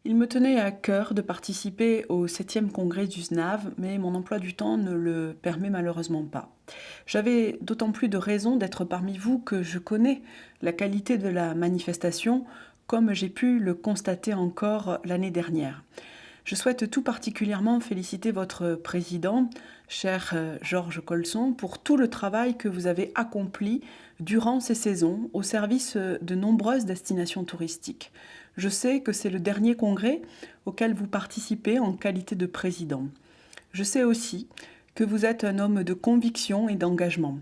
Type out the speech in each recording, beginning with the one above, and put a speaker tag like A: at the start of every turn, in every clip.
A: Il me tenait à cœur de participer au 7e congrès du SNAV, mais mon emploi du temps ne le permet malheureusement pas. J'avais d'autant plus de raison d'être parmi vous que je connais la qualité de la manifestation, comme j'ai pu le constater encore l'année dernière. Je souhaite tout particulièrement féliciter votre président, cher Georges Colson, pour tout le travail que vous avez accompli durant ces saisons au service de nombreuses destinations touristiques. Je sais que c'est le dernier congrès auquel vous participez en qualité de président. Je sais aussi que vous êtes un homme de conviction et d'engagement.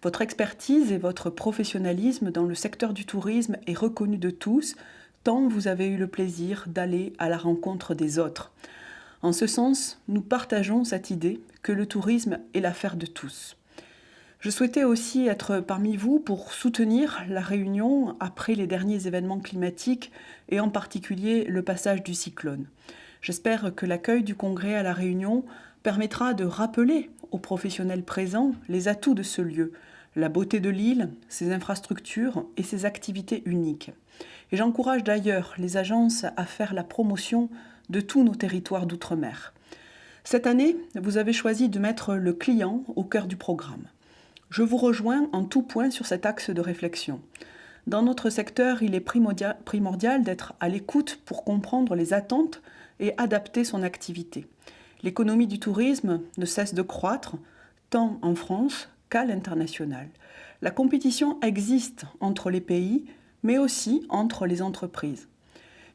A: Votre expertise et votre professionnalisme dans le secteur du tourisme est reconnu de tous, tant vous avez eu le plaisir d'aller à la rencontre des autres. En ce sens, nous partageons cette idée que le tourisme est l'affaire de tous. Je souhaitais aussi être parmi vous pour soutenir la Réunion après les derniers événements climatiques et en particulier le passage du cyclone. J'espère que l'accueil du congrès à la Réunion permettra de rappeler aux professionnels présents les atouts de ce lieu, la beauté de l'île, ses infrastructures et ses activités uniques. Et j'encourage d'ailleurs les agences à faire la promotion de tous nos territoires d'outre-mer. Cette année, vous avez choisi de mettre le client au cœur du programme. Je vous rejoins en tout point sur cet axe de réflexion. Dans notre secteur, il est primordial d'être à l'écoute pour comprendre les attentes et adapter son activité. L'économie du tourisme ne cesse de croître, tant en France qu'à l'international. La compétition existe entre les pays, mais aussi entre les entreprises.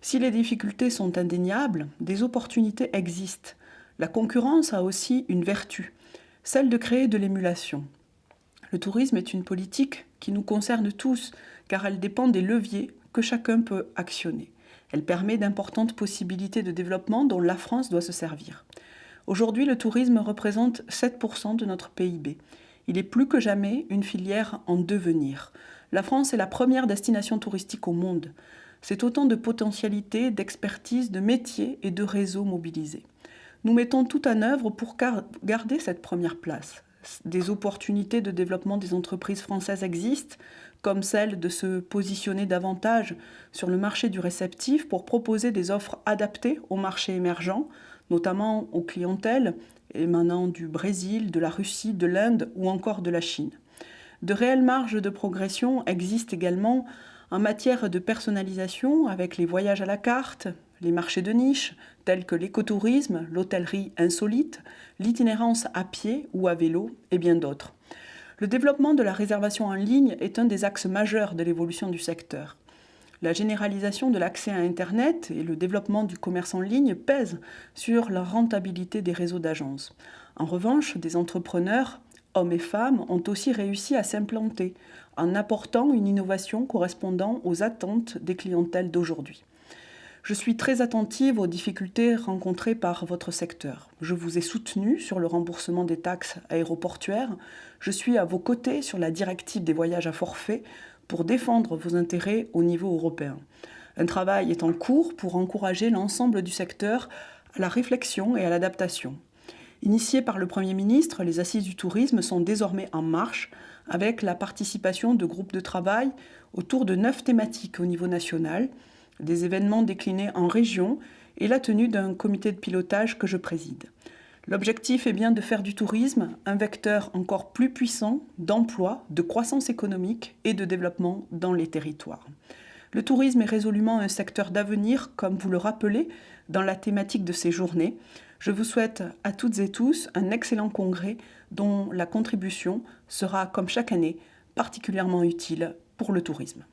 A: Si les difficultés sont indéniables, des opportunités existent. La concurrence a aussi une vertu, celle de créer de l'émulation. Le tourisme est une politique qui nous concerne tous, car elle dépend des leviers que chacun peut actionner. Elle permet d'importantes possibilités de développement dont la France doit se servir. Aujourd'hui, le tourisme représente 7% de notre PIB. Il est plus que jamais une filière en devenir. La France est la première destination touristique au monde. C'est autant de potentialités, d'expertise, de métiers et de réseaux mobilisés. Nous mettons tout en œuvre pour garder cette première place. Des opportunités de développement des entreprises françaises existent, comme celle de se positionner davantage sur le marché du réceptif pour proposer des offres adaptées au marché émergent, notamment aux clientèles émanant du Brésil, de la Russie, de l'Inde ou encore de la Chine. De réelles marges de progression existent également en matière de personnalisation avec les voyages à la carte, les marchés de niche tels que l'écotourisme, l'hôtellerie insolite, l'itinérance à pied ou à vélo et bien d'autres. Le développement de la réservation en ligne est un des axes majeurs de l'évolution du secteur. La généralisation de l'accès à Internet et le développement du commerce en ligne pèsent sur la rentabilité des réseaux d'agences. En revanche, des entrepreneurs, hommes et femmes, ont aussi réussi à s'implanter en apportant une innovation correspondant aux attentes des clientèles d'aujourd'hui. Je suis très attentive aux difficultés rencontrées par votre secteur. Je vous ai soutenu sur le remboursement des taxes aéroportuaires. Je suis à vos côtés sur la directive des voyages à forfait pour défendre vos intérêts au niveau européen. Un travail est en cours pour encourager l'ensemble du secteur à la réflexion et à l'adaptation. Initiées par le Premier ministre, les Assises du tourisme sont désormais en marche avec la participation de groupes de travail autour de 9 thématiques au niveau national, des événements déclinés en région et la tenue d'un comité de pilotage que je préside. L'objectif est bien de faire du tourisme un vecteur encore plus puissant d'emploi, de croissance économique et de développement dans les territoires. Le tourisme est résolument un secteur d'avenir, comme vous le rappelez dans la thématique de ces journées. Je vous souhaite à toutes et tous un excellent congrès dont la contribution sera, comme chaque année, particulièrement utile pour le tourisme.